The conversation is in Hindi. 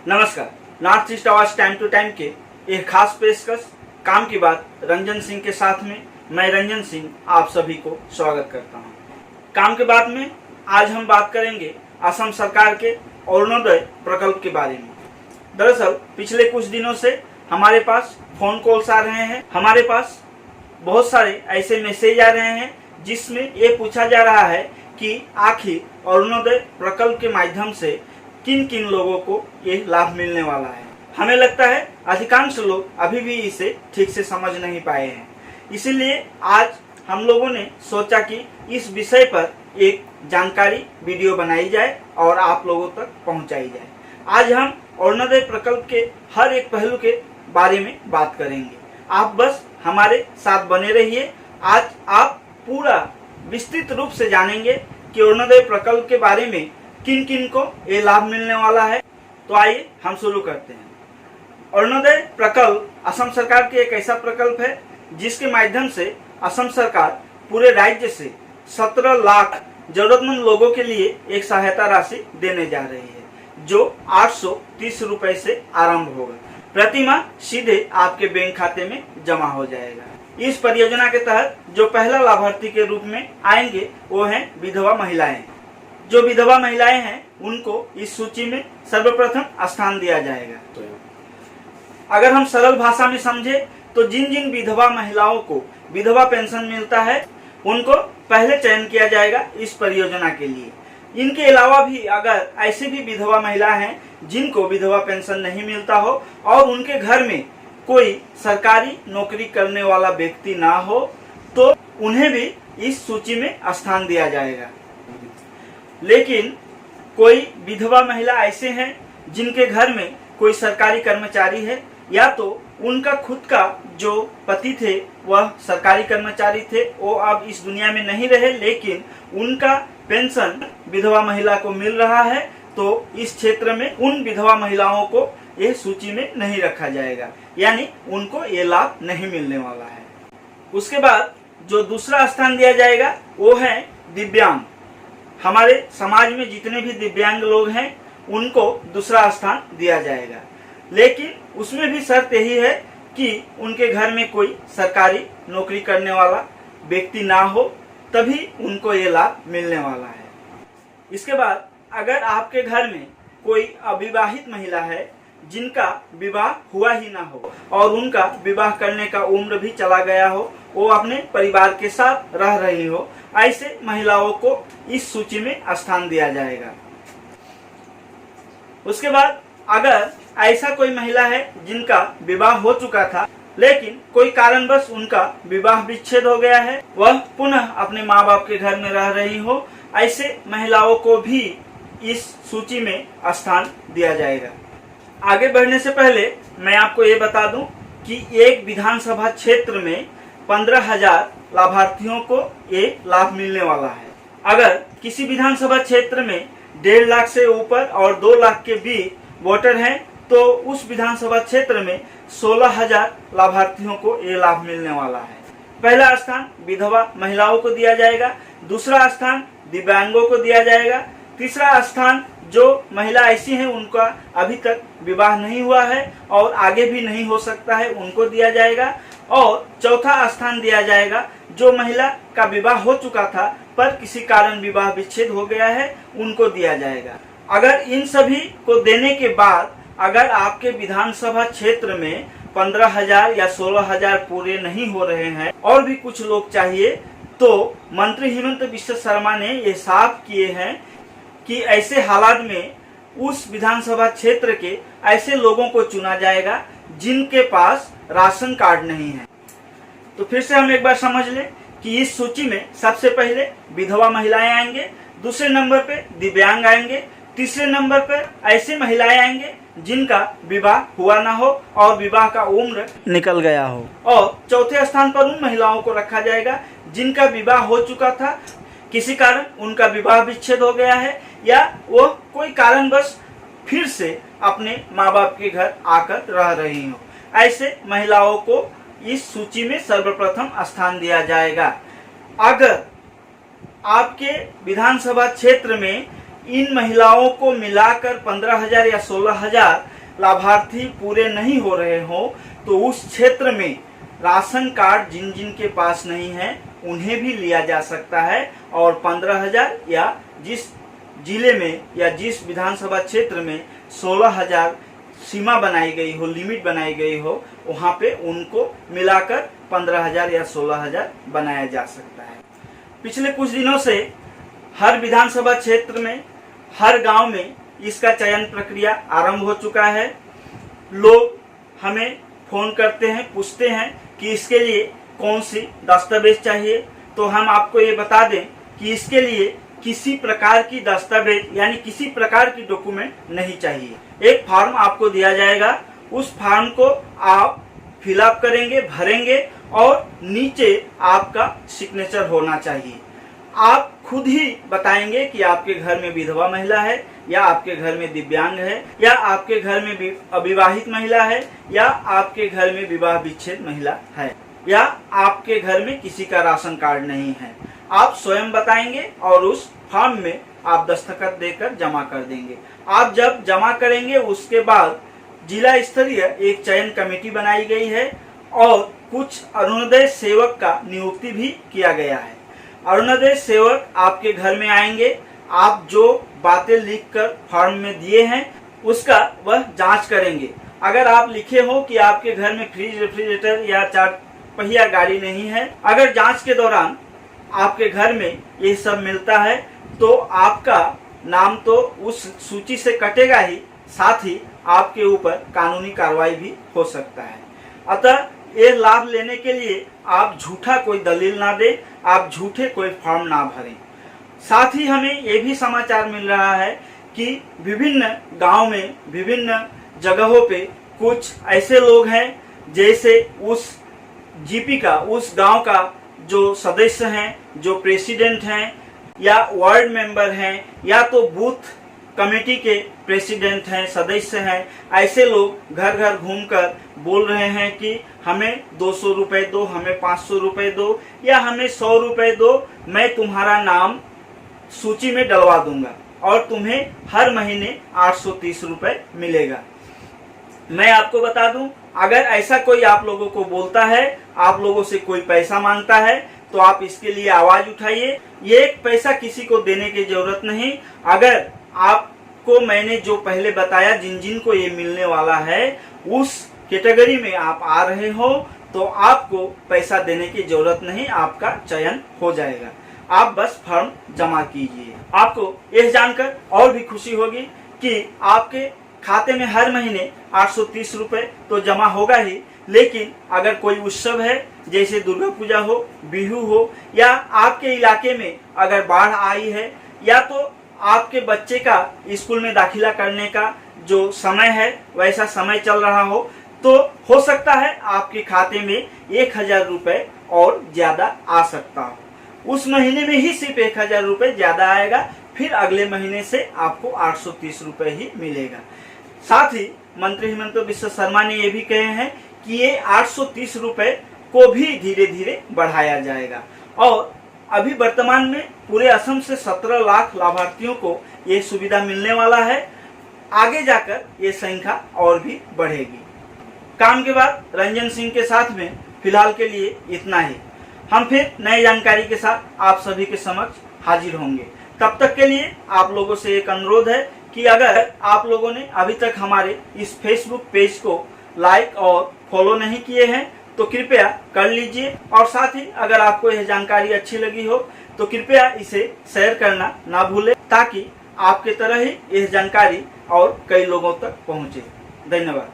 नमस्कार। नॉर्थ ईस्ट आवाज टाइम टू टाइम के एक खास पेशकश काम की बात रंजन सिंह के साथ में मैं रंजन सिंह आप सभी को स्वागत करता हूं। काम के बाद में आज हम बात करेंगे असम सरकार के अरुणोदय प्रकल्प के बारे में। दरअसल पिछले कुछ दिनों से हमारे पास फोन कॉल्स आ रहे हैं, हमारे पास बहुत सारे ऐसे मैसेज आ रहे हैं जिसमें ये पूछा जा रहा है कि आखिर अरुणोदय प्रकल्प के माध्यम से किन किन लोगों को ये लाभ मिलने वाला है। हमें लगता है अधिकांश लोग अभी भी इसे ठीक से समझ नहीं पाए हैं, इसीलिए आज हम लोगों ने सोचा कि इस विषय पर एक जानकारी वीडियो बनाई जाए और आप लोगों तक पहुंचाई जाए। आज हम अरुणोदय प्रकल्प के हर एक पहलू के बारे में बात करेंगे। आप बस हमारे साथ बने रहिए। आज आप पूरा विस्तृत रूप से जानेंगे कि अरुणोदय प्रकल्प के बारे में किन किन को ये लाभ मिलने वाला है। तो आइए हम शुरू करते हैं। अरुणोदय प्रकल्प असम सरकार की एक ऐसा प्रकल्प है जिसके माध्यम से असम सरकार पूरे राज्य से 17 लाख जरूरतमंद लोगों के लिए एक सहायता राशि देने जा रही है, जो 830 रुपए से आरंभ होगा। प्रति माह सीधे आपके बैंक खाते में जमा हो जाएगा। इस परियोजना के तहत जो पहला लाभार्थी के रूप में आएंगे वो हैं विधवा महिलाएं। जो विधवा महिलाएं हैं उनको इस सूची में सर्वप्रथम स्थान दिया जाएगा। अगर हम सरल भाषा में समझे तो जिन जिन विधवा महिलाओं को विधवा पेंशन मिलता है उनको पहले चयन किया जाएगा इस परियोजना के लिए। इनके अलावा भी अगर ऐसे भी विधवा महिला हैं जिनको विधवा पेंशन नहीं मिलता हो और उनके घर में कोई सरकारी नौकरी करने वाला व्यक्ति ना हो तो उन्हें भी इस सूची में स्थान दिया जाएगा। लेकिन कोई विधवा महिला ऐसे हैं जिनके घर में कोई सरकारी कर्मचारी है या तो उनका खुद का जो पति थे वह सरकारी कर्मचारी थे, वो अब इस दुनिया में नहीं रहे, लेकिन उनका पेंशन विधवा महिला को मिल रहा है, तो इस क्षेत्र में उन विधवा महिलाओं को ये सूची में नहीं रखा जाएगा, यानी उनको ये लाभ नहीं मिलने वाला है। उसके बाद जो दूसरा स्थान दिया जाएगा वो है दिव्यांग। हमारे समाज में जितने भी दिव्यांग लोग हैं उनको दूसरा स्थान दिया जाएगा, लेकिन उसमें भी शर्त यही है कि उनके घर में कोई सरकारी नौकरी करने वाला व्यक्ति ना हो, तभी उनको ये लाभ मिलने वाला है। इसके बाद अगर आपके घर में कोई अविवाहित महिला है जिनका विवाह हुआ ही ना हो और उनका विवाह करने का उम्र भी चला गया हो, वो अपने परिवार के साथ रह रही हो, ऐसे महिलाओं को इस सूची में स्थान दिया जाएगा। उसके बाद अगर ऐसा कोई महिला है जिनका विवाह हो चुका था लेकिन कोई कारणवश उनका विवाह विच्छेद हो गया है, वह पुनः अपने माँ बाप के घर में रह रही हो, ऐसे महिलाओं को भी इस सूची में स्थान दिया जाएगा। आगे बढ़ने से पहले मैं आपको ये बता दूं कि एक विधानसभा क्षेत्र में 15,000 लाभार्थियों को ये लाभ मिलने वाला है। अगर किसी विधानसभा क्षेत्र में 1.5 लाख से ऊपर और 2 लाख के बीच वोटर हैं तो उस विधानसभा क्षेत्र में 16,000 लाभार्थियों को ये लाभ मिलने वाला है। पहला स्थान विधवा महिलाओं को दिया जाएगा, दूसरा स्थान दिव्यांगों को दिया जाएगा, तीसरा स्थान जो महिला ऐसी हैं उनका अभी तक विवाह नहीं हुआ है और आगे भी नहीं हो सकता है उनको दिया जाएगा, और चौथा स्थान दिया जाएगा जो महिला का विवाह हो चुका था पर किसी कारण विवाह विच्छेद हो गया है उनको दिया जाएगा। अगर इन सभी को देने के बाद अगर आपके विधानसभा क्षेत्र में 15,000 या 16,000 पूरे नहीं हो रहे हैं और भी कुछ लोग चाहिए, तो मंत्री हिमंत बिश्व शर्मा ने ये साफ किए हैं कि ऐसे हालात में उस विधानसभा क्षेत्र के ऐसे लोगों को चुना जाएगा जिनके पास राशन कार्ड नहीं है। तो फिर से हम एक बार समझ लें कि इस सूची में सबसे पहले विधवा महिलाएं आएंगे, दूसरे नंबर पे दिव्यांग आएंगे, तीसरे नंबर पर ऐसे महिलाएं आएंगे जिनका विवाह हुआ ना हो और विवाह का उम्र निकल गया हो, और चौथे स्थान पर उन महिलाओं को रखा जाएगा जिनका विवाह हो चुका था, किसी कारण उनका विवाह विच्छेद हो गया है या वो कोई कारणवश फिर से अपने माँ बाप के घर आकर रह रही हो, ऐसे महिलाओं को इस सूची में सर्वप्रथम स्थान दिया जाएगा। अगर आपके विधानसभा क्षेत्र में इन महिलाओं को मिलाकर 15,000 या 16,000 लाभार्थी पूरे नहीं हो रहे हो तो उस क्षेत्र में राशन कार्ड जिन जिन के पास नहीं है उन्हें भी लिया जा सकता है और 15,000 या जिस जिले में या जिस विधानसभा क्षेत्र में 16,000 सीमा बनाई गई हो, लिमिट बनाई गई हो, वहां पे उनको मिलाकर 15,000 या 16,000 बनाया जा सकता है। पिछले कुछ दिनों से हर विधानसभा क्षेत्र में, हर गांव में इसका चयन प्रक्रिया आरंभ हो चुका है। लोग हमें फोन करते हैं, पूछते हैं कि इसके लिए कौन सी दस्तावेज चाहिए। तो हम आपको ये बता दें कि इसके लिए किसी प्रकार की दस्तावेज यानी किसी प्रकार की डॉक्यूमेंट नहीं चाहिए। एक फॉर्म आपको दिया जाएगा, उस फॉर्म को आप फिलअप करेंगे, भरेंगे और नीचे आपका सिग्नेचर होना चाहिए। आप खुद ही बताएंगे कि आपके घर में विधवा महिला है या आपके घर में दिव्यांग है या आपके घर में अविवाहित महिला है या आपके घर में विवाह विच्छेद महिला है या आपके घर में किसी का राशन कार्ड नहीं है। आप स्वयं बताएंगे और उस फॉर्म में आप दस्तखत देकर जमा कर देंगे। आप जब जमा करेंगे उसके बाद जिला स्तरीय एक चयन कमेटी बनाई गई है और कुछ अरुणोदय सेवक का नियुक्ति भी किया गया है। अरुणोदय सेवक आपके घर में आएंगे, आप जो बातें लिखकर फॉर्म में दिए हैं उसका वह जांच करेंगे। अगर आप लिखे हो कि आपके घर में फ्रिज, रेफ्रिजरेटर या 4 पहिया गाड़ी नहीं है, अगर जांच के दौरान आपके घर में ये सब मिलता है तो आपका नाम तो उस सूची से कटेगा ही, साथ ही आपके ऊपर कानूनी कार्रवाई भी हो सकता है। अतः ये लाभ लेने के लिए आप झूठा कोई दलील ना दें, आप झूठे कोई फॉर्म ना भरें। साथ ही हमें ये भी समाचार मिल रहा है कि विभिन्न गांव में, विभिन्न जगहों पे कुछ ऐसे लोग हैं जैसे उस जीपी का, उस गांव का जो सदस्य हैं, जो प्रेसिडेंट हैं या वार्ड मेंबर हैं या तो बूथ कमेटी के प्रेसिडेंट हैं, सदस्य हैं, ऐसे लोग घर घर घूमकर बोल रहे हैं कि हमें 200 रुपए दो, हमें 500 रुपए दो या हमें 100 रुपए दो, मैं तुम्हारा नाम सूची में डलवा दूंगा और तुम्हें हर महीने 830 रुपए मिलेगा। मैं आपको बता दूं, अगर ऐसा कोई आप लोगों को बोलता है, आप लोगों से कोई पैसा मांगता है तो आप इसके लिए आवाज उठाइए। ये एक पैसा किसी को देने की जरूरत नहीं। अगर आपको मैंने जो पहले बताया जिन जिन को ये मिलने वाला है उस कैटेगरी में आप आ रहे हो तो आपको पैसा देने की जरूरत नहीं, आपका चयन हो जाएगा। आप बस फॉर्म जमा कीजिए। आपको यह जानकर और भी खुशी होगी कि आपके खाते में हर महीने 830 रुपए तो जमा होगा ही, लेकिन अगर कोई उत्सव है जैसे दुर्गा पूजा हो, बिहू हो या आपके इलाके में अगर बाढ़ आई है या तो आपके बच्चे का स्कूल में दाखिला करने का जो समय है वैसा समय चल रहा हो तो हो सकता है आपके खाते में 1,000 रुपए और ज्यादा आ सकता हो। उस महीने में ही सिर्फ 1,000 रुपए ज्यादा आएगा, फिर अगले महीने से आपको 830 रुपए ही मिलेगा। साथ ही मंत्री हिमंत बिस्वा शर्मा ने ये भी कहे हैं कि ये 830 रुपए को भी धीरे धीरे बढ़ाया जाएगा और अभी वर्तमान में पूरे असम से 17 लाख लाभार्थियों को ये सुविधा मिलने वाला है। आगे जाकर ये संख्या और भी बढ़ेगी। काम के बाद रंजन सिंह के साथ में फिलहाल के लिए इतना ही। हम फिर नई जानकारी के साथ आप सभी के समक्ष हाजिर होंगे। तब तक के लिए आप लोगों से एक अनुरोध है कि अगर आप लोगों ने अभी तक हमारे इस फेसबुक पेज को लाइक और फॉलो नहीं किए हैं तो कृपया कर लीजिए और साथ ही अगर आपको यह जानकारी अच्छी लगी हो तो कृपया इसे शेयर करना ना भूलें ताकि आपके तरह ही यह जानकारी और कई लोगों तक पहुंचे। धन्यवाद।